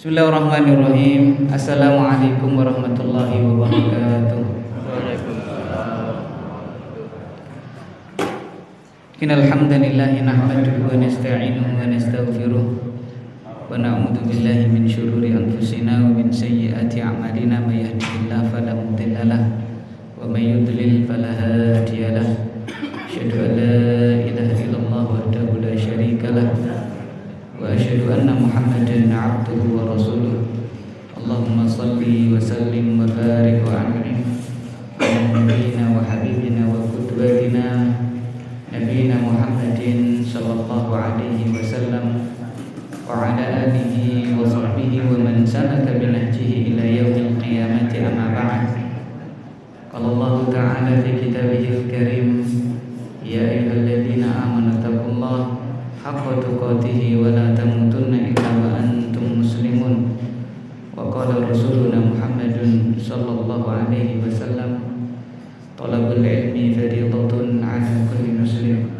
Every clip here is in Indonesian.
Bismillahirrahmanirrahim. Assalamualaikum warahmatullahi wabarakatuh. Innal hamdalillah nahmaduhu wa nasta'inuhu wa nastaghfiruh wa na'udzu billahi min syururi anfusina wa min sayyiati a'malina may yahdihillahu fala mudilla lahu wa may yudlil fala hadiya lahu. Asyhadu an la ilaha illallah wahdahu la syarika lahu wa asyhadu anna Muhammadan 'abduhu wa rasuluh. Allahumma shalli wa sallim wa barik wa an'im ala nabiyyina wa habibina wa qudwatina nabiyina Muhammadin sallallahu alaihi wasallam wa ala alihi wa sahbihi wa man salaka bi nahjihi ila yaumil qiyamati amma ba'd. Qala Allah ta'ala fi kitabihil karim, ya ayyuhalladzina amanu taqullaha haqqa tuqatih wa la tamutunna illa wa antum muslimun. Wa qala rasuluna Muhammadun sallallahu alaihi wasallam, talabul ilmi fardhatun 'ala kulli muslim.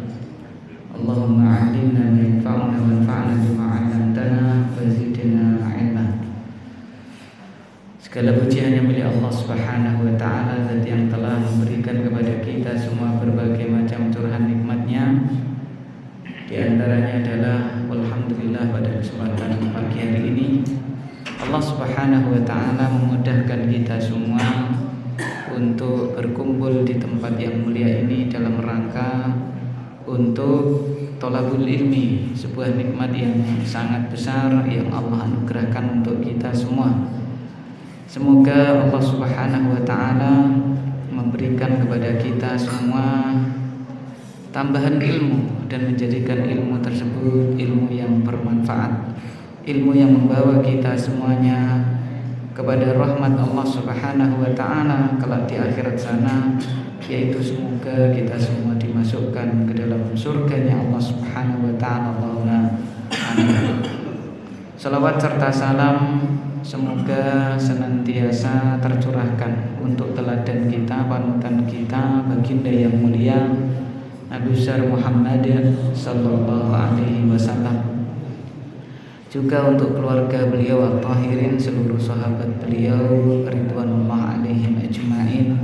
Allahumma 'allimna ma yanfa'una wanfa'na bima 'allamtana wa zidna 'ilma. Segala puji hanya milik Allah Subhanahu wa taala, zat yang telah memberikan kepada kita semua berbagai macam curahan nikmat-Nya. Di antaranya adalah alhamdulillah pada kesempatan pagi hari ini Allah Subhanahu wa taala memudahkan kita semua untuk berkumpul di tempat yang mulia ini dalam rangka untuk thalabul ilmi, sebuah nikmat yang sangat besar yang Allah anugerahkan untuk kita semua. Semoga Allah Subhanahu wa taala memberikan kepada kita semua tambahan ilmu dan menjadikan ilmu tersebut ilmu yang bermanfaat, ilmu yang membawa kita semuanya kepada rahmat Allah Subhanahu wa taala kelak di akhirat sana, yaitu semoga kita semua dimasukkan ke dalam surganya Allah Subhanahu wa taala. Allahumma amin. Salawat serta salam semoga senantiasa tercurahkan untuk teladan kita, panutan kita, baginda yang mulia Nabi besar Muhammad sallallahu alaihi wasallam, juga untuk keluarga beliau at-tahirin, seluruh sahabat beliau ridwanullah alaihim ajma'in,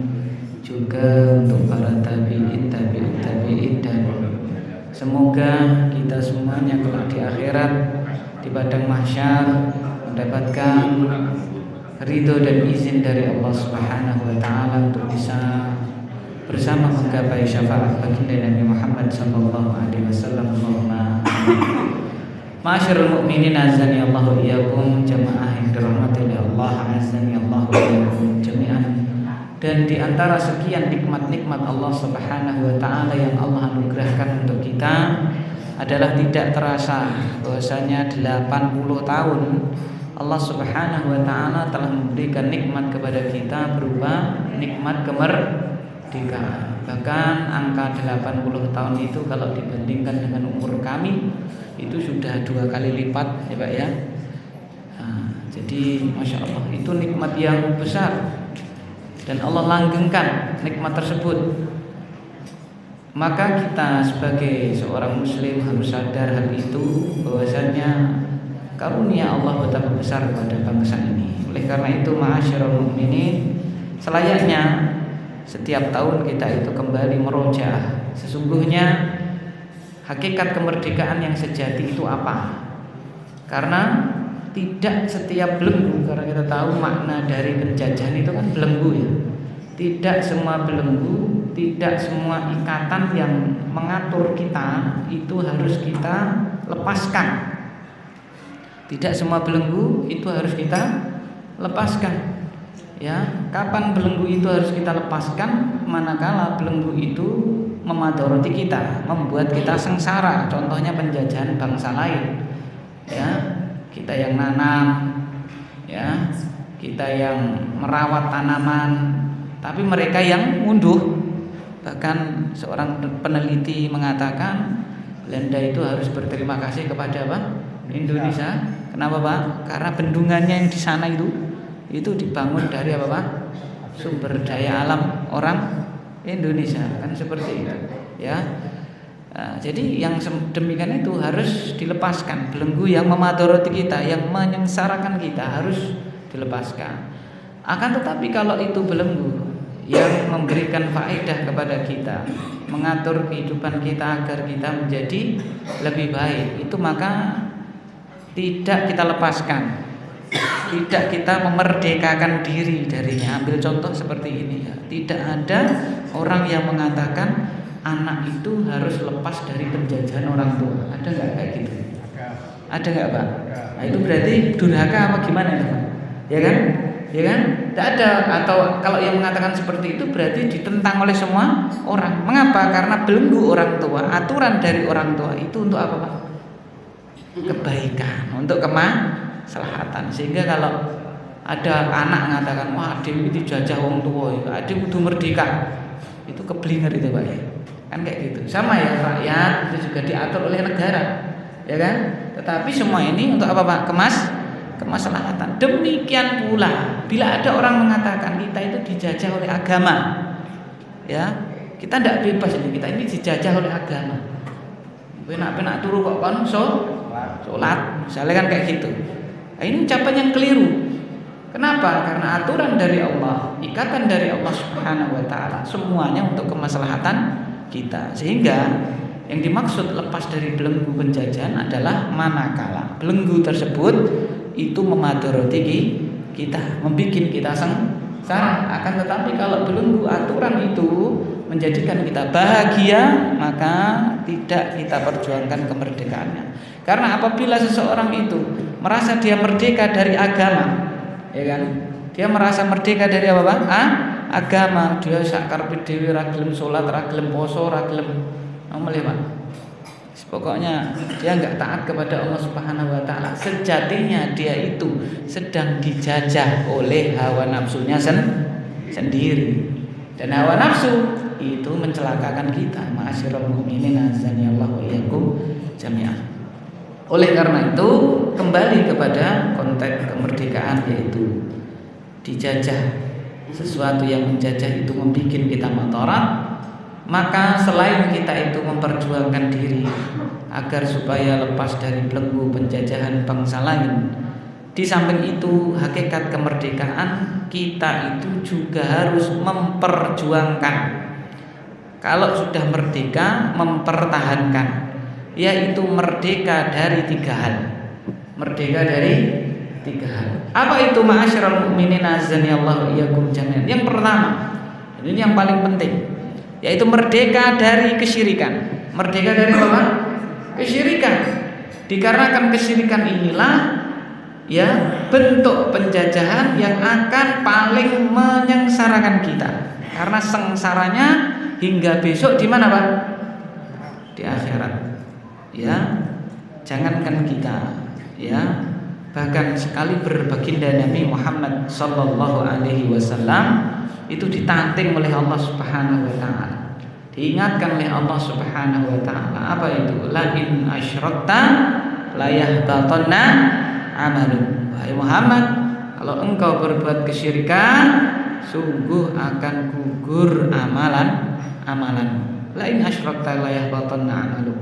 juga untuk para tabi'in dan semoga kita semuanya kelak di akhirat di padang mahsyar mendapatkan ridho dan izin dari Allah Subhanahu wa taala untuk bisa bersama menggapai syafaat baginda Nabi Muhammad sallallahu alaihi wasallam. Allahumma ma'asyiral mukminin azani Allahu iyyakum, jamaah yang dirahmati oleh Allah azani Allahu iyyakum jami'an. Dan di antara sekian nikmat-nikmat Allah Subhanahu wa taala yang Allah anugerahkan untuk kita adalah tidak terasa bahwasanya 80 tahun Allah Subhanahu wa taala telah memberikan nikmat kepada kita berupa nikmat kemerdekaan. Bahkan angka 80 tahun itu kalau dibandingkan dengan umur kami itu sudah 2 kali lipat ya Pak ya. Jadi Masya Allah, itu nikmat yang besar dan Allah langgengkan nikmat tersebut. Maka kita sebagai seorang muslim harus sadar hal itu, bahwasanya karunia Allah betapa besar kepada bangsa ini. Oleh karena itu ma'asyiral mukminin, selayaknya setiap tahun kita itu kembali merojaah sesungguhnya hakikat kemerdekaan yang sejati itu apa. Karena tidak setiap belenggu, karena kita tahu makna dari penjajahan itu kan belenggu ya. Tidak semua belenggu, tidak semua ikatan yang mengatur kita itu harus kita lepaskan. Tidak semua belenggu itu harus kita lepaskan. Ya, kapan belenggu itu harus kita lepaskan? Manakala belenggu itu memadoroti kita, membuat kita sengsara. Contohnya penjajahan bangsa lain. Ya, kita yang nanam, ya, kita yang merawat tanaman, tapi mereka yang ngunduh. Bahkan seorang peneliti mengatakan Belanda itu harus berterima kasih kepada apa? Indonesia. Kenapa Pak? Karena bendungannya yang di sana itu dibangun dari apa Pak? Sumber daya alam orang Indonesia, kan seperti itu ya. Jadi yang demikian itu harus dilepaskan. Belenggu yang memadoroti kita, yang menyengsarakan kita harus dilepaskan. Akan tetapi kalau itu belenggu yang memberikan faedah kepada kita, mengatur kehidupan kita agar kita menjadi lebih baik, itu maka tidak kita lepaskan, tidak kita memerdekakan diri darinya. Ambil contoh seperti ini ya. Tidak ada orang yang mengatakan anak itu harus lepas dari penjajahan orang tua. Ada nggak kayak gitu? Ada nggak Pak? Nah, itu berarti durhaka apa gimana itu Pak? Ya kan? Ya kan? Tidak ada. Atau kalau yang mengatakan seperti itu berarti ditentang oleh semua orang. Mengapa? Karena belenggu orang tua, aturan dari orang tua itu untuk apa Pak? Kebaikan, untuk kemaslahatan. Sehingga kalau ada anak mengatakan, wah adik itu dijajah orang tua, adik kudu merdeka, itu keblinger itu Pak ya. Kan kayak gitu. Sama ya, rakyat itu juga diatur oleh negara, ya kan? Tetapi semua ini untuk apa Pak? Kemaslahatan. Demikian pula bila ada orang mengatakan kita itu dijajah oleh agama, ya kita tidak bebas ini, kita ini dijajah oleh agama. Penak-penak turu kok kan sholat, misalnya kan kayak gitu. Nah, ini ucapan yang keliru. Kenapa? Karena aturan dari Allah, ikatan dari Allah Subhanahu wa taala, semuanya untuk kemaslahatan kita. Sehingga yang dimaksud lepas dari belenggu penjajahan adalah manakala belenggu tersebut itu memadoroti kita, membuat kita sengsara. Akan tetapi kalau belenggu aturan itu menjadikan kita bahagia, maka tidak kita perjuangkan kemerdekaannya. Karena apabila seseorang itu merasa dia merdeka dari agama, ya kan? Dia merasa merdeka dari apa Pak? Agama. Dia sakarepe dhewe ra gelem salat, ra gelem poso, ra gelem amal Pak. Pokoknya dia enggak taat kepada Allah Subhanahu wa taala. Sejatinya dia itu sedang dijajah oleh hawa nafsunya sendiri. Dan hawa nafsu itu mencelakakan kita. Ma'asyiral mu'minin azanillahu wa iyyakum jami'an. Oleh karena itu kembali kepada konteks kemerdekaan, yaitu dijajah. Sesuatu yang menjajah itu membuat kita matorat, maka selain kita itu memperjuangkan diri agar supaya lepas dari belenggu penjajahan bangsa lain, di samping itu hakikat kemerdekaan kita itu juga harus memperjuangkan. Kalau sudah merdeka, mempertahankan, yaitu merdeka dari 3 hal. Merdeka dari 3 hal. Apa itu ma'asyiral mu'minin azanillahu iyyakum jami'an? Yang pertama, ini yang paling penting, yaitu merdeka dari kesyirikan. Merdeka dari apa? Kesyirikan. Dikarenakan kesyirikan inilah ya bentuk penjajahan yang akan paling menyengsarakan kita. Karena sengsaranya hingga besok di mana Pak? Di akhirat. Ya, jangankan kita, ya, bahkan sekali berbaginda Nabi Muhammad sallallahu alaihi wasallam itu ditanting oleh Allah Subhanahu wa taala. Diingatkan oleh Allah Subhanahu wa taala, apa itu? La in asyrakta la yahbatanna amalun. Wahai Muhammad, kalau engkau berbuat kesyirikan, sungguh akan gugur amalan. La in asyrakta la yahbatanna amalun.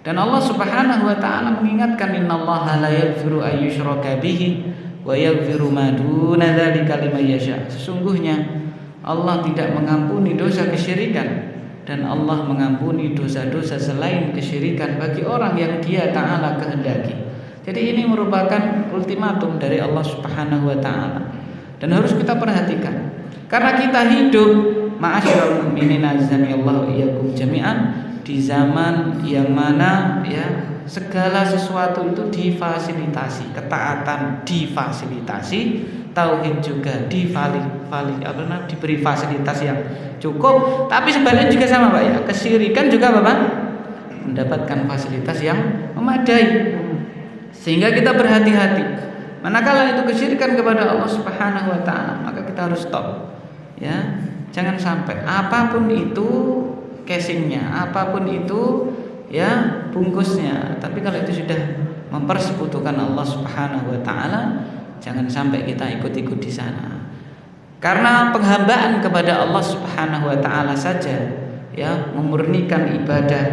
Dan Allah Subhanahu wa taala mengingatkan, innallaha la yaghfiru ay yushraka bihi wa yaghfiru ma duna dzalika liman yasha. Sesungguhnya Allah tidak mengampuni dosa kesyirikan, dan Allah mengampuni dosa-dosa selain kesyirikan bagi orang yang Dia taala kehendaki. Jadi ini merupakan ultimatum dari Allah Subhanahu wa taala, dan harus kita perhatikan. Karena kita hidup, ma'asyiral mu'minin azanillahu iyyakum jami'an, di zaman yang mana ya segala sesuatu itu difasilitasi, ketaatan difasilitasi, tauhid juga diberi fasilitas yang cukup. Tapi sebaliknya juga sama Pak ya, kesyirikan juga Bapak mendapatkan fasilitas yang memadai. Sehingga kita berhati-hati. Manakala itu kesyirikan kepada Allah Subhanahu wa taala, maka kita harus stop. Ya, jangan sampai apapun itu casingnya, apapun itu ya bungkusnya, tapi kalau itu sudah mempersekutukan Allah Subhanahu wa taala, jangan sampai kita ikut-ikut di sana. Karena penghambaan kepada Allah Subhanahu wa taala saja ya memurnikan ibadah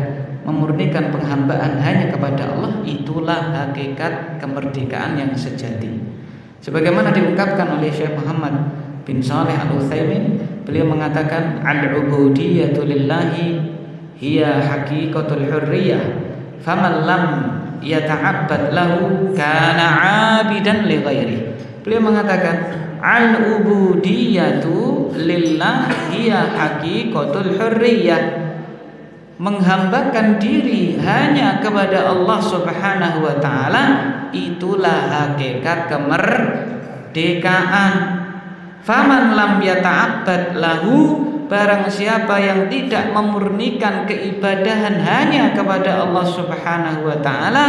memurnikan penghambaan hanya kepada Allah, itulah hakikat kemerdekaan yang sejati. Sebagaimana diungkapkan oleh Syekh Muhammad bin Shalih Al-Utsaimin, beliau mengatakan al-ubudiyatu lillahi hiya haqiqatul hurriyah, faman lam yata'abbad lahu kana 'abidan li ghairi. Beliau mengatakan al-ubudiyatu lillahi hiya haqiqatul hurriyah, menghambakan diri hanya kepada Allah Subhanahu wa taala, itulah hakikat kemerdekaan. Faman lam yata'abbad lahu, barang siapa yang tidak memurnikan keibadahan hanya kepada Allah Subhanahu wa taala,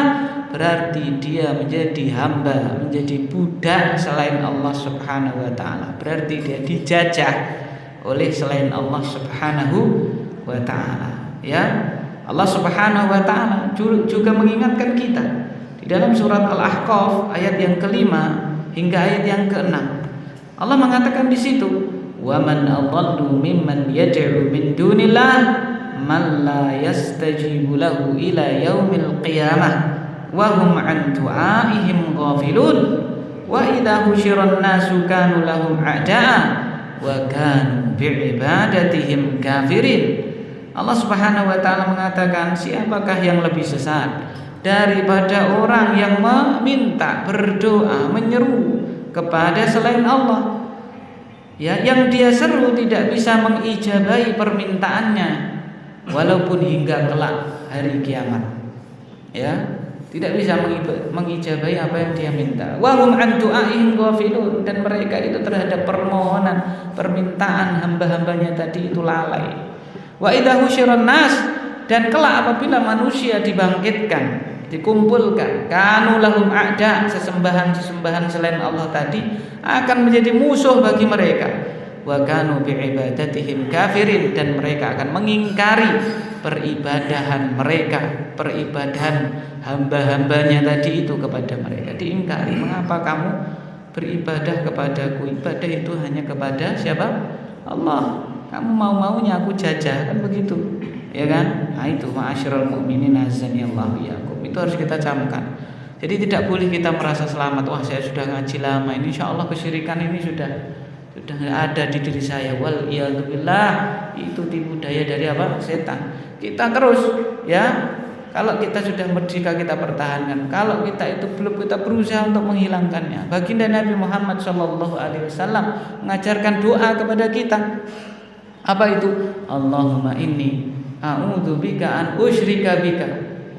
berarti dia menjadi hamba, menjadi budak selain Allah Subhanahu wa taala. Berarti dia dijajah oleh selain Allah Subhanahu wa taala. Ya, Allah Subhanahu wa taala juga mengingatkan kita di dalam surat Al-Ahqaf ayat yang ke-5 hingga ayat yang ke-6. Allah mengatakan di situ, "Wa man adallu mimman yad'u min dunillah man la yastajibu lahu ila yaumil qiyamah wa hum 'an du'aihim ghafilun wa idza husyiran nasu kanu lahum a'da'a wa kanu bi'ibadatihim kafirin." Allah Subhanahu wa taala mengatakan, siapakah yang lebih sesat daripada orang yang meminta, berdoa, menyeru kepada selain Allah, ya, yang dia seru tidak bisa mengijabahi permintaannya walaupun hingga kelak hari kiamat, ya, tidak bisa mengijabahi apa yang dia minta. Wa hum an du'aihim ghafilun, dan mereka itu terhadap permohonan, permintaan hamba-hambanya tadi itu lalai. Wa idza husyiran nas, dan kelak apabila manusia dibangkitkan, dikumpulkan, kanu lahum a'da, sesembahan-sesembahan selain Allah tadi akan menjadi musuh bagi mereka. Wa kanu bi'ibadatihim kafirin, dan mereka akan mengingkari peribadahan mereka, peribadahan hamba-hambanya tadi itu kepada mereka. Diingkari, mengapa kamu beribadah kepadaku? Ibadah itu hanya kepada siapa? Allah. Kamu mau-maunya aku jajah, kan begitu, ya kan? Nah itu ma'asyiral mu'minin azanillahu iyyakum, itu harus kita camkan. Jadi tidak boleh kita merasa selamat, wah saya sudah ngaji lama ini, insyaallah kesyirikan ini sudah ada di diri saya. Wal iyadzubillah, itu tipu daya dari apa? Setan. Kita terus, ya, kalau kita sudah merdeka kita pertahankan. Kalau kita itu belum, kita berusaha untuk menghilangkannya. Baginda Nabi Muhammad SAW mengajarkan doa kepada kita. Apa itu? Allahumma inni a'udzubika an usyrika bika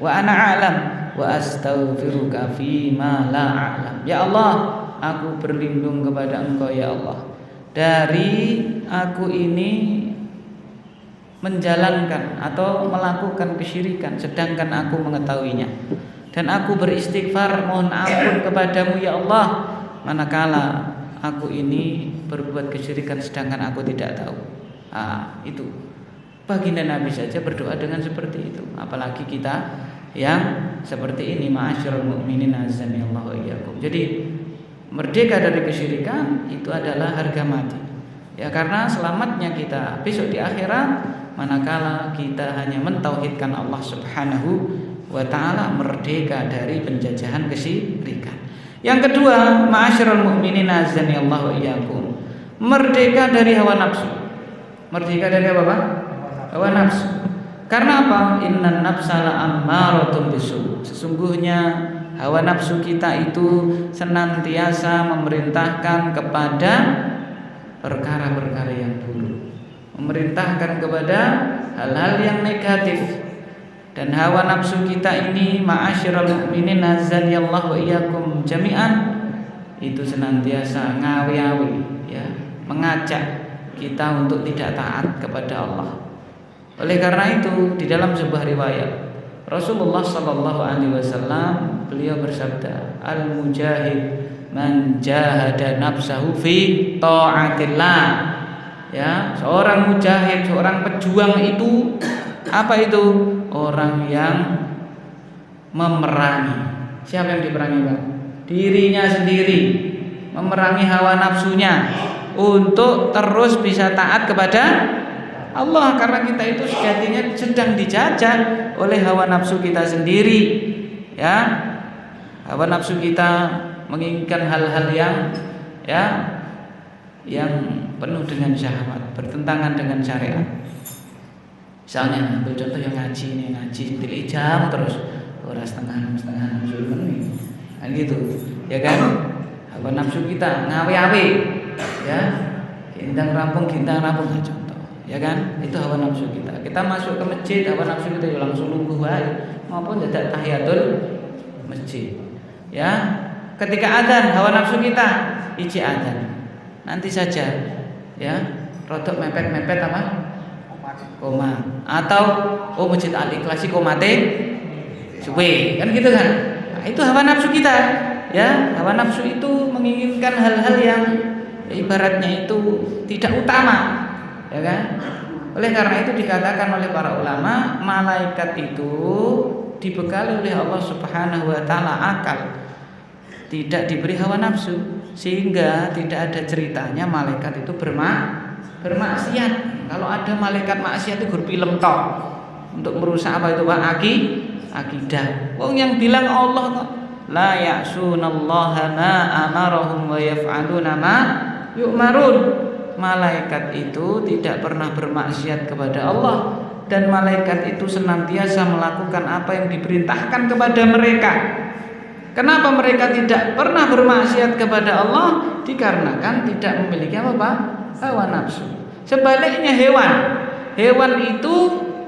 wa ana a'lam wa astaghfiruka fima la a'lam. Ya Allah, aku berlindung kepada Engkau ya Allah dari aku ini menjalankan atau melakukan kesyirikan sedangkan aku mengetahuinya, dan aku beristighfar mohon ampun kepadamu ya Allah manakala aku ini berbuat kesyirikan sedangkan aku tidak tahu. Itu baginda Nabi saja berdoa dengan seperti itu, apalagi kita yang seperti ini. Ma'asyiral mu'minin azanillahu iyyakum. Jadi merdeka dari kesyirikan itu adalah harga mati, ya, karena selamatnya kita besok di akhirat manakala kita hanya mentauhidkan Allah Subhanahu wa taala, merdeka dari penjajahan kesyirikan. Yang kedua, ma'asyiral mu'minin azanillahu iyyakum, merdeka dari hawa nafsu. Merdeka dari apa, Pak? Hawa nafsu. Karena apa? Innan nafsa la'ammaratun bisu. Sesungguhnya hawa nafsu kita itu senantiasa memerintahkan kepada perkara-perkara yang buruk, memerintahkan kepada hal-hal yang negatif. Dan hawa nafsu kita ini, ma'asyiral mu'minin azanillahu wa iyyakum jami'an, itu senantiasa ngawi-awi, ya, mengajak kita untuk tidak taat kepada Allah. Oleh karena itu di dalam sebuah riwayat Rasulullah sallallahu alaihi wasallam beliau bersabda, al-mujahid man jahada nafsahu fi taatillah. Ya, seorang mujahid, seorang pejuang itu apa itu? Orang yang memerangi. Siapa yang diperangi, Pak? Dirinya sendiri, memerangi hawa nafsunya untuk terus bisa taat kepada Allah, karena kita itu sejatinya sedang dijajah oleh hawa nafsu kita sendiri. Ya, hawa nafsu kita menginginkan hal-hal yang penuh dengan syahwat, bertentangan dengan syariat. Misalnya ambil contoh yang ngaji pilih jam terus ora setengah menit. Kan gitu. Ya kan? Hawa nafsu kita ngawe-awe. Ya. Gindang rampung contoh. Ya kan? Itu hawa nafsu kita. Kita masuk ke masjid, hawa nafsu kita ya langsung lungguh wae maupun dadak tahiyatul masjid. Ya. Ketika adzan hawa nafsu kita iji adzan. Nanti saja, ya, rodok mepet apa? Koma. Atau masjid Al-Ikhlas komate suwe, kan gitu kan? Nah, itu hawa nafsu kita, ya. Hawa nafsu itu menginginkan hal-hal yang ibaratnya itu tidak utama, ya kan? Oleh karena itu dikatakan oleh para ulama, malaikat itu dibekali oleh Allah Subhanahu wa taala akal, tidak diberi hawa nafsu. Sehingga tidak ada ceritanya malaikat itu bermaksiat. Kalau ada malaikat maksiat itu film tok untuk merusak apa itu Pak? Akidah. Wong yang bilang Allah kok la ya'sunallaha ma amarahum wa yaf'aluna ma yu'marun. Malaikat itu tidak pernah bermaksiat kepada Allah dan malaikat itu senantiasa melakukan apa yang diperintahkan kepada mereka. Kenapa mereka tidak pernah bermaksiat kepada Allah? Dikarenakan tidak memiliki apa? Hawa nafsu. Sebaliknya hewan itu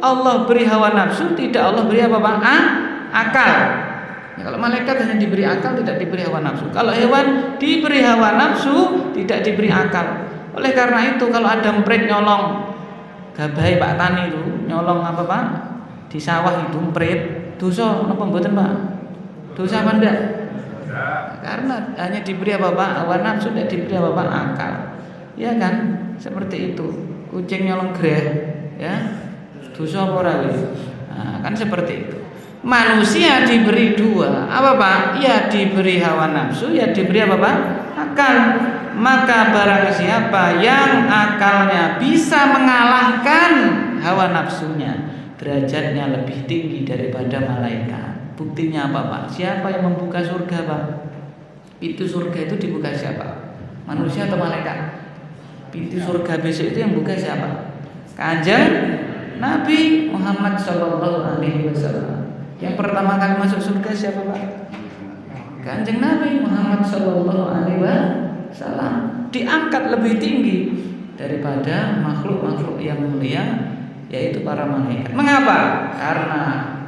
Allah beri hawa nafsu, tidak Allah beri apa? Akal. Ya, kalau malaikat hanya diberi akal, tidak diberi hawa nafsu. Kalau hewan diberi hawa nafsu, tidak diberi akal. Oleh karena itu kalau ada emprit nyolong gabahe Pak Tani itu, nyolong apa Pak? Di sawah itu emprit, dosa napa mboten Pak? Dosa apa enggak? Karena hanya diberi apa Pak? Hawa nafsu, tidak diberi apa Pak? Akal. Ya kan? Seperti itu. Kucing nyolong greh, ya. Dosa apa ora wis? Nah, kan seperti itu. Manusia diberi dua. Apa Pak? Ya diberi hawa nafsu, ya diberi apa Pak? Akal. Maka barang siapa yang akalnya bisa mengalahkan hawa nafsunya, derajatnya lebih tinggi daripada malaikat. Buktinya apa Pak? Siapa yang membuka surga Pak? Pintu surga itu dibuka siapa? Manusia atau malaikat? Pintu surga besok itu yang buka siapa? Kanjeng Nabi Muhammad SAW. Yang pertama kali masuk surga siapa Pak? Kanjeng Nabi Muhammad SAW. Diangkat lebih tinggi daripada makhluk-makhluk yang mulia, yaitu para malaikat. Mengapa? Karena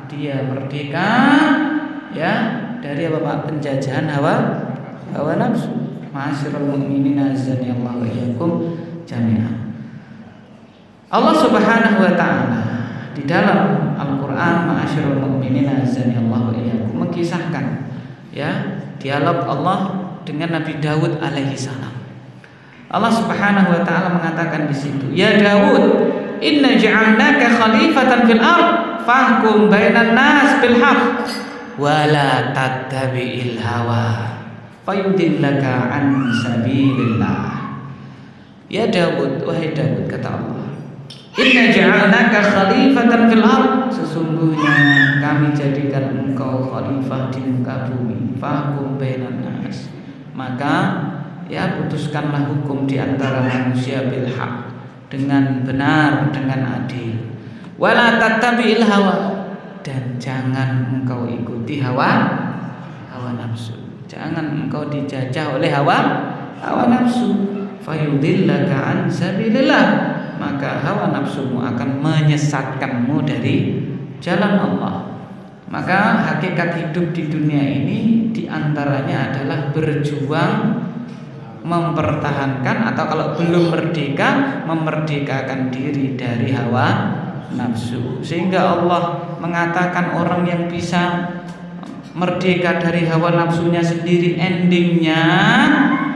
dia merdeka, ya, dari apa Pak? Penjajahan hawa nafsu. Ma'asyiral mu'minin azani Allah wa iyyakum jami'an. Allah Subhanahu wa taala di dalam Al-Qur'an, ma'asyiral mu'minin azani Allah wa iyyakum, mengisahkan, ya, dialog Allah dengan Nabi Daud alaihi salam. Allah Subhanahu wa taala mengatakan di situ, "Ya Daud, inna ja'alnaka khalifatan fil ardh fahkum bainan nas bil haqq wa la tattabi'il hawa fayudillaka an sabilillah." Ya Daud, wahai Daud, kata Allah, inna ja'alnaka khalifatan fil ardh, sesungguhnya kami jadikan engkau khalifah di muka bumi, fahkum bainan nas, maka ya putuskanlah hukum di antara manusia bil haqq, dengan benar, dengan adil. Wala tattabi'il hawa, dan jangan engkau ikuti hawa nafsu. Jangan engkau dijajah oleh hawa nafsu. Fayudillaka an sabilillah, maka hawa nafsumu akan menyesatkanmu dari jalan Allah. Maka hakikat hidup di dunia ini diantaranya adalah berjuang mempertahankan, atau kalau belum merdeka, memerdekakan diri dari hawa nafsu. Sehingga Allah mengatakan orang yang bisa merdeka dari hawa nafsunya sendiri, endingnya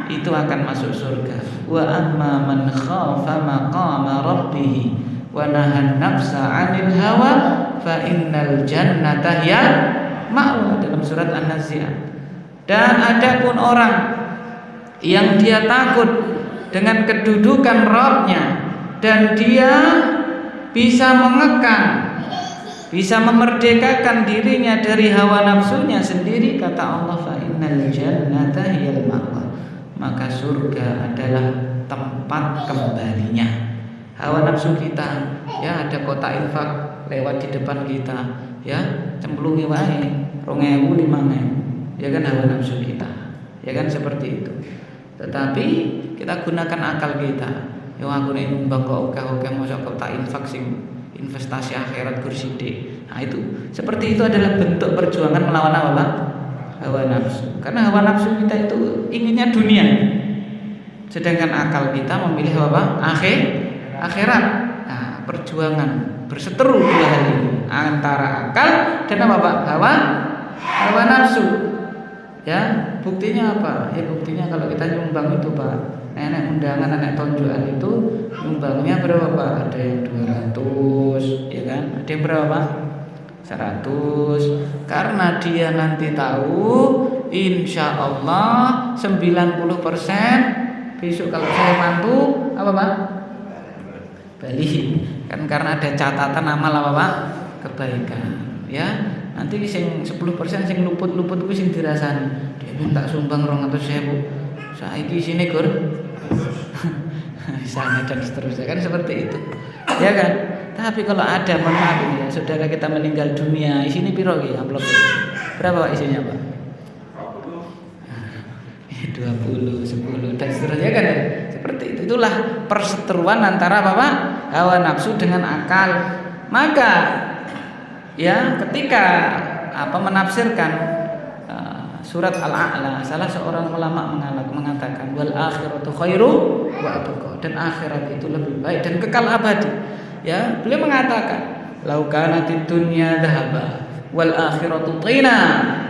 itu akan masuk surga. Wa amma man khafa maqama rabbih wa nahan nafsa 'anil hawa fa innal jannata hiya ma'wa, dalam surat An-Nazi'at. Dan adapun orang yang dia takut dengan kedudukan Rabb-nya dan dia bisa mengekang, bisa memerdekakan dirinya dari hawa nafsunya sendiri, kata Allah, fa innal jannata hiyal ma'wa, maka surga adalah tempat kembalinya. Hawa nafsu kita, ya ada kotak infak lewat di depan kita, ya cemplungi wae 2.000 5.000, ya kan hawa nafsu kita, ya kan seperti itu. Tetapi kita gunakan akal kita. Ya aku nek nyumbang kok oke mosok kotak infak sing investasi akhirat kursidik. Nah itu, seperti itu adalah bentuk perjuangan melawan apa? Hawa nafsu. Karena hawa nafsu kita itu inginnya dunia, sedangkan akal kita memilih apa? Akhirat. Nah, perjuangan berseteru dua hal ini, antara akal dan apa Pak? Hawa nafsu. Ya, buktinya apa? Ya buktinya kalau kita nyumbang itu Pak, nenek undangan, nenek tonjokan itu nyumbangnya berapa Pak? Ada yang 200, ya kan? Ada yang berapa Pak? 100. Karena dia nanti tahu insya Allah 90% besok kalau saya mantu apa Pak? Balik. Kan karena ada catatan amal apa Pak? Kebaikan. Ya, nanti sing 10% sing luput-luput kuwi sing dirasani. Dia minta sumbang 200.000. Saiki sini Gur. Misalnya dan seterusnya kan seperti itu. Ya kan? Tapi kalau ada mohon maaf ya, saudara kita meninggal dunia, isinya piro ki amplop? Berapa Pak isinya Pak? 20, 10 dan seterusnya kan ya? Seperti itu. Itulah perseteruan antara apa Pak? Hawa nafsu dengan akal. Maka ya ketika menafsirkan surat Al-A'la, salah seorang ulama mengatakan wal akhiratu khairu wa abqa, dan akhirat itu lebih baik dan kekal abadi. Ya, beliau mengatakan lau kanatid dunya dhahaba wal akhiratu tina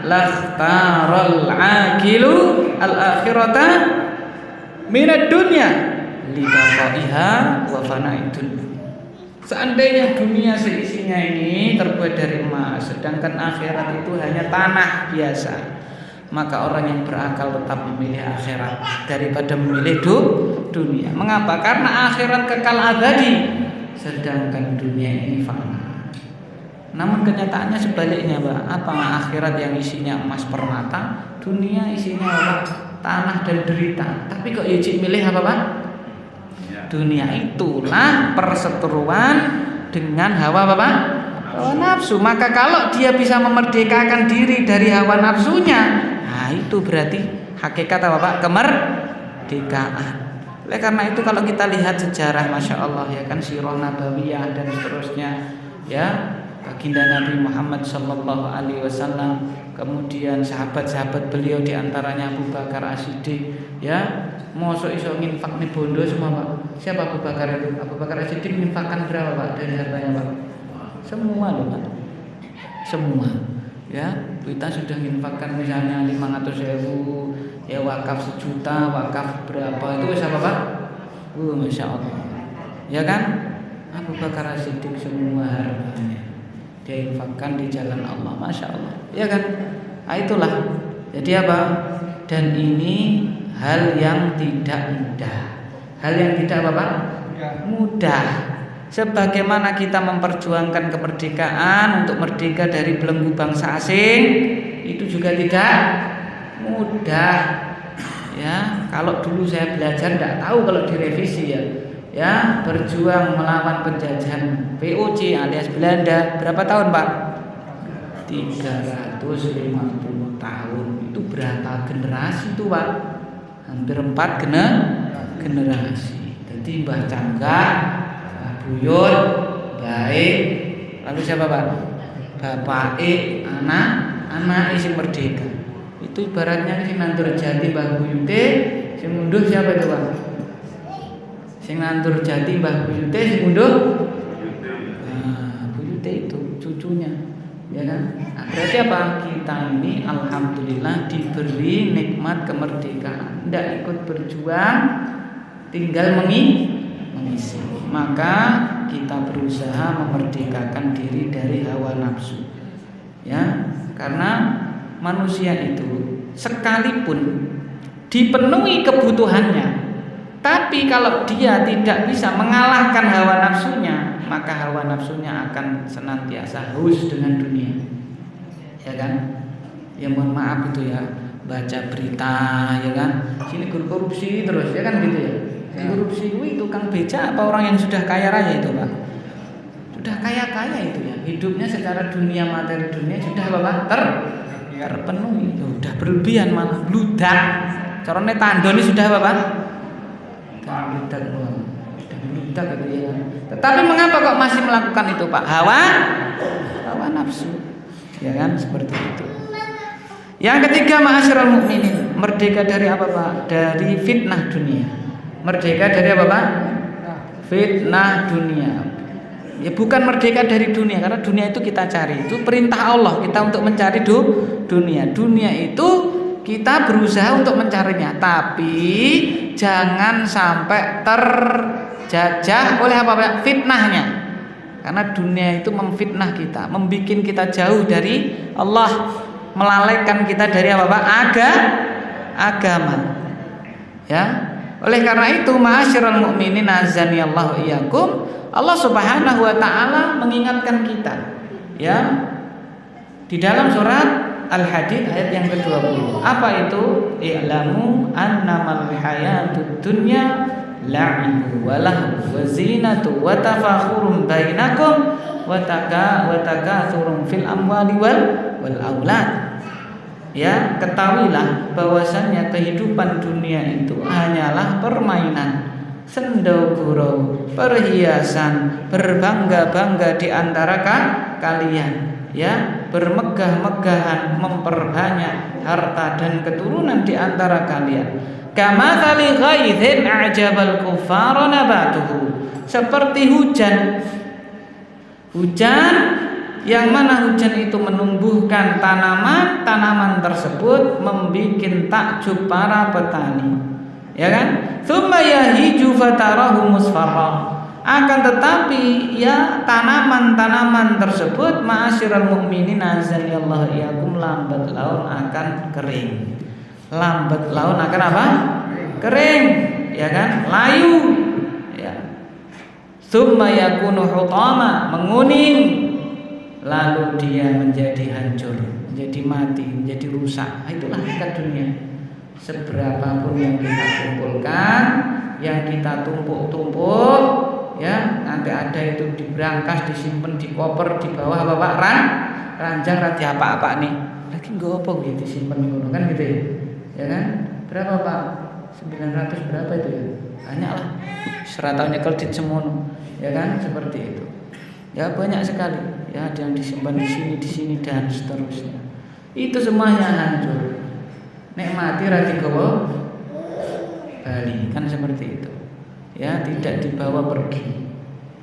lakhtaral aqilu al akhirata minad dunya li baqaiha wa fana'id dunya. Seandainya dunia seisinya ini terbuat dari emas, sedangkan akhirat itu hanya tanah biasa, maka orang yang berakal tetap memilih akhirat daripada memilih dunia. Mengapa? Karena akhirat kekal abadi, sedangkan dunia ini fana. Namun kenyataannya sebaliknya Pak. Apa akhirat yang isinya emas permata, dunia isinya apa? Tanah dan derita. Tapi kok Yujik milih apa Pak? Dunia. Itulah perseteruan dengan hawa apa? Hawa nafsu. Maka kalau dia bisa memerdekakan diri dari hawa nafsunya, nah itu berarti hakikat apa Pak? Kemerdekaan. Oleh karena itu kalau kita lihat sejarah, Masya Allah ya kan, sirah nabawiyah dan seterusnya, ya baginda Nabi Muhammad Sallallahu Alaihi Wasallam, kemudian sahabat-sahabat beliau diantaranya Abu Bakar As-Siddiq, ya mosok iso nginfak nih bondo semua Pak. Siapa Abu Bakar itu? Abu Bakar As-Siddiq nginfakkan berapa Pak dari hartanya Pak? Semua loh Pak, semua. Ya kita sudah nginfakkan misalnya 500.000, ya wakaf 1 juta, wakaf berapa itu bisa apa Pak? Masya Allah, ya kan? Abu Bakar As-Siddiq semua hartanya dia infakkan di jalan Allah, Masya Allah, ya kan? Nah, itulah. Jadi apa? Dan ini hal yang tidak mudah. Hal yang tidak apa Pak? Mudah. Sebagaimana kita memperjuangkan kemerdekaan untuk merdeka dari belenggu bangsa asing, itu juga tidak mudah. Ya, kalau dulu saya belajar tidak tahu kalau direvisi ya, berjuang melawan penjajahan VOC alias Belanda berapa tahun Pak? 350 tahun. Itu berapa generasi itu Pak? Hampir 4 generasi. Jadi Mbah Cangkah, Mbah Buyut, baik, lalu siapa Pak? Bapak anak sing merdeka. Itu ibaratnya sing nandur jati Mbah Buyute, sing mundur siapa itu Pak? Sing nandur jati Mbah Buyute, sing mundur Buyute itu cucunya, ya kan? Nah, berarti apa? Kita ini alhamdulillah diberi nikmat kemerdekaan, tidak ikut berjuang, tinggal mengisi. Maka kita berusaha memerdekakan diri dari hawa nafsu, ya, karena manusia itu sekalipun dipenuhi kebutuhannya, tapi kalau dia tidak bisa mengalahkan hawa nafsunya, maka hawa nafsunya akan senantiasa haus dengan dunia. Ya kan? Ya mohon maaf itu ya, baca berita ya kan, sini korupsi terus ya kan gitu ya. Korupsi itu tukang beca apa orang yang sudah kaya raya itu Pak? Sudah kaya itu ya, hidupnya secara dunia materi dunia sudah Bapak terpenuhi, sudah berlebihan malah bludak. Carane tandone sudah Bapak? Bludak gitu ya. Tetapi mengapa kok masih melakukan itu Pak? Hawa nafsu. Ya kan seperti itu. Yang ketiga ma'asyiral mukminin, merdeka dari apa Pak? Dari fitnah dunia. Merdeka dari apa Pak? Fitnah dunia. Ya bukan merdeka dari dunia, karena dunia itu kita cari, itu perintah Allah kita untuk mencari dunia. Dunia itu kita berusaha untuk mencarinya, tapi jangan sampai terjajah oleh apa Pak? Fitnahnya. Karena dunia itu memfitnah kita, membikin kita jauh dari Allah, melalaikan kita dari apa Pak? Agama. Ya. Oleh karena itu ma'asyiral mukminin azanillahu iyyakum, Allah Subhanahu wa taala mengingatkan kita ya di dalam surat Al-Hadid ayat yang ke-20. Apa itu? I'lamu annamal hayatud dunya la'ibu wa lahu wa zinatu wa tafakhurun bainakum wa takatsurun fil amwali wal aulad. Ya, ketahuilah bahwasannya kehidupan dunia itu hanyalah permainan, senda gurau, perhiasan, berbangga-bangga di antara kalian, ya, bermegah-megahan, memperbanyak harta dan keturunan di antara kalian. Kamatsali ghaithin a'jabal kuffara nabatuhu, seperti hujan yang mana hujan itu menumbuhkan tanaman tersebut membikin takjub para petani, ya kan? Tsumma yahiju fatarahu musfarra, akan tetapi ya tanaman tersebut ma'asyiral mukminin azanillahu iyyakum lambat laun akan kering. Lambat laun akan apa? Kering, ya kan? Layu, ya. Tsumma yakunu hutama, menguning, lalu dia menjadi hancur, menjadi mati, menjadi rusak. Itulah hakikat dunia. Seberapapun yang kita kumpulkan, yang kita tumpuk-tumpuk, ya nanti ada itu diberangkas, disimpan di koper di bawah Bapak ranjang rati apa nih. Lagi nggak apa gitu disimpan di gunung kan gitu ya. Ya kan? Berapa Pak? 900 berapa itu ya? Banyak lah. Seratau nyekel di semono. Ya kan? Seperti itu. Ya banyak sekali. Ya ada yang disimpan di sini dan seterusnya. Itu semuanya hancur. Nek mati ra digawa bali, kan seperti itu. Ya, tidak dibawa pergi.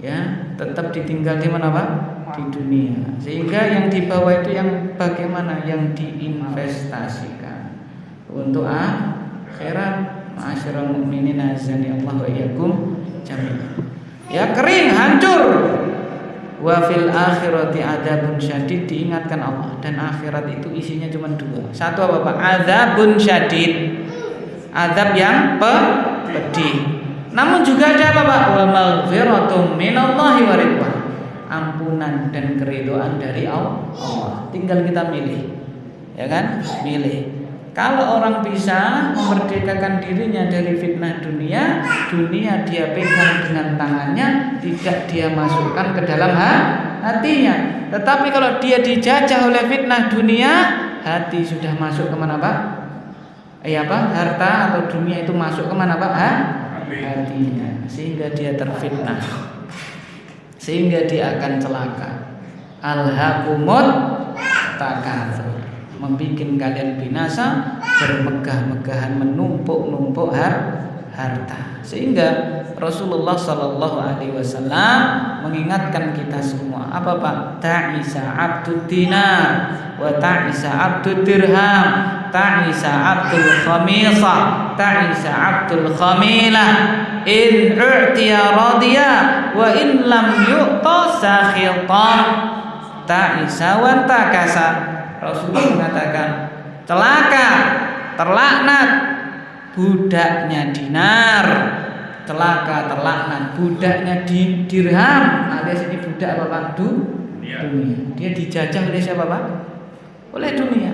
Ya, tetap ditinggal di mana Pak? Di dunia. Sehingga yang dibawa itu yang bagaimana? Yang diinvestasikan untuk akhirat. Ma'asyiral mukminin azani Allah wa iyyakum jami'an. Ya kering, hancur. Wa fil akhirati adzabun syadid, diingatkan Allah, dan akhirat itu isinya cuma dua. Satu apa Pak? Adzabun syadid, azab yang pedih. Namun juga ada apa Pak? Wa maghfiratum minallahi wa ridwan, ampunan dan keridhaan dari Allah. Tinggal kita milih. Ya kan? Milih. Kalau orang bisa memerdekakan dirinya dari fitnah dunia dia pegang dengan tangannya, tidak dia masukkan ke dalam hatinya. Tetapi kalau dia dijajah oleh fitnah dunia, hati sudah masuk kemana Pak? Harta atau dunia itu masuk kemana Pak? Hatinya. Sehingga dia terfitnah, sehingga dia akan celaka. Alhaqumut takatsur, membikin kalian binasa, bermegah-megahan, menumpuk-numpuk harta. Sehingga Rasulullah Shallallahu Alaihi Wasallam mengingatkan kita semua, apa Pak? Ta'isa abdud dinar, wa ta'isa abdud dirham, ta'isa abdul khamisah, ta'isa abdul khamilah. In u'tiya radiya, wa in lam yu'ta sakhita. Ta'isa wa takasa. Rasulullah mengatakan, celaka, terlaknat budaknya dinar, celaka, terlaknat. Budaknya dirham, alias ini budak apa Pak? Dunia. Dia dijajah oleh siapa Pak? Oleh dunia.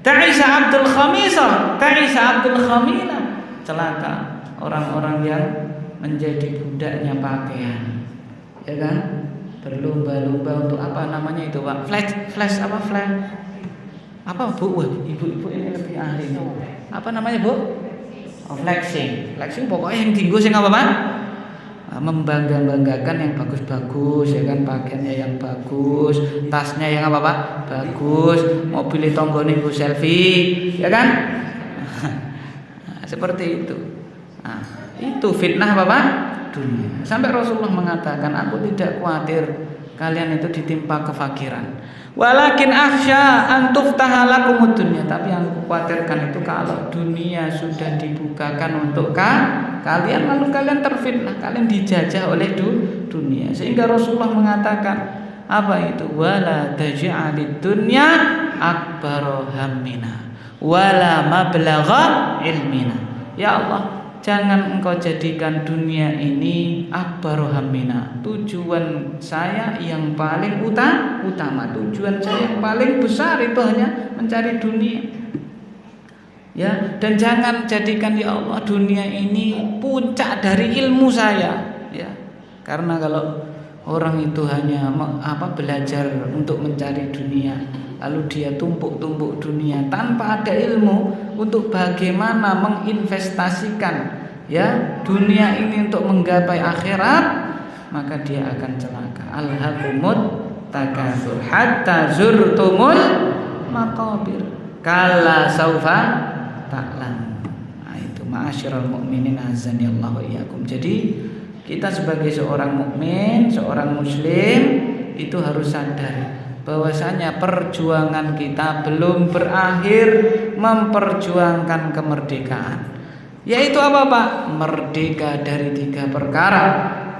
Ta'isa Abdul Khamisah, Ta'isa Abdul Khamina. Celaka orang-orang yang menjadi budaknya pakaian. Ya kan? Berlomba-lomba untuk apa namanya itu Pak? Flash apa flash? Apa Bu? Wah, ibu-ibu ini lebih ahli. Apa namanya Bu? Oh, flexing pokoknya yang tinggu sing apa Pak? Membangga-banggakan yang bagus-bagus, ya kan, pakaiannya yang bagus, tasnya yang apa Pak? Bagus, mobil tonggone nggo selfie, ya kan? Seperti itu. Nah, itu fitnah apa Pak? Dunia. Sampai Rasulullah mengatakan, aku tidak khawatir kalian itu ditimpa kefakiran. Walakin akhsya an tuftaha lakumud dunya, tapi yang aku khawatirkan itu kalau dunia sudah dibukakan untuk kalian, lalu kalian terfitnah, kalian dijajah oleh dunia. Sehingga Rasulullah mengatakan apa itu? Wala taj'alid dunya akbar hammina wala mablagha ilmina. Ya Allah, jangan engkau jadikan dunia ini akbar hammina, tujuan saya yang paling utama, tujuan saya yang paling besar itu hanya mencari dunia. Ya, dan jangan jadikan ya Allah dunia ini puncak dari ilmu saya, ya. Karena kalau orang itu hanya belajar untuk mencari dunia, lalu dia tumpuk-tumpuk dunia tanpa ada ilmu untuk bagaimana menginvestasikan ya dunia ini untuk menggapai akhirat, maka dia akan celaka. Alhaqumut takatsur hatta zurtumul maqabir kalla saufa ta'lam. Nah, itu ma'asyiral mukminin azani Allah wa iyyakum. Jadi kita sebagai seorang mukmin, seorang muslim itu harus sadar bahwasanya perjuangan kita belum berakhir memperjuangkan kemerdekaan. Yaitu apa Pak? Merdeka dari 3 perkara.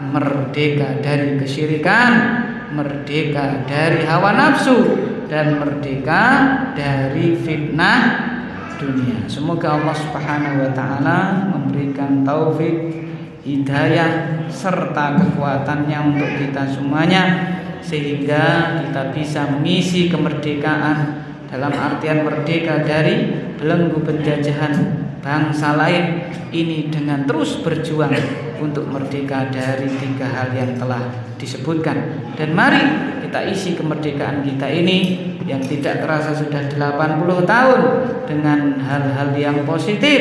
Merdeka dari kesyirikan, merdeka dari hawa nafsu, dan merdeka dari fitnah dunia. Semoga Allah Subhanahu wa taala memberikan taufik, hidayah serta kekuatannya untuk kita semuanya, sehingga kita bisa mengisi kemerdekaan dalam artian merdeka dari belenggu penjajahan bangsa lain ini dengan terus berjuang untuk merdeka dari 3 hal yang telah disebutkan. Dan mari kita isi kemerdekaan kita ini yang tidak terasa sudah 80 tahun dengan hal-hal yang positif,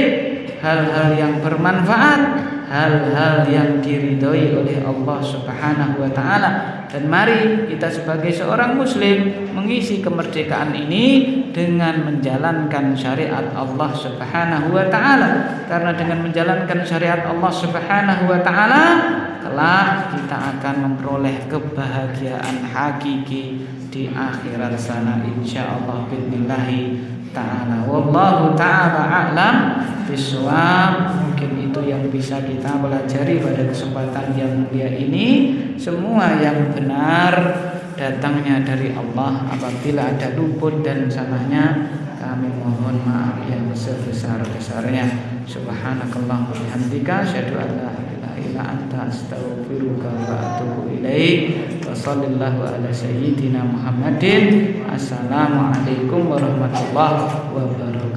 hal-hal yang bermanfaat, hal-hal yang diridhoi oleh Allah Subhanahu wa taala. Dan mari kita sebagai seorang muslim mengisi kemerdekaan ini dengan menjalankan syariat Allah Subhanahu wa taala. Karena dengan menjalankan syariat Allah Subhanahu wa taala kelak kita akan memperoleh kebahagiaan hakiki di akhirat sana insyaallah billahi ta'ala. Wallahu ta'ala a'lam bishawab. Mungkin itu yang bisa kita pelajari pada kesempatan yang mulia ini. Semua yang benar datangnya dari Allah. Apabila ada luput dan salahnya, kami mohon maaf yang sebesar-besarnya. Subhanakallahumma wa bihamdika asyhadu an la ilaha illa anta astaghfiruka wa atubu ilaik. Wa sallallahu ala sayyidina Muhammadin. Assalamualaikum warahmatullahi wabarakatuh.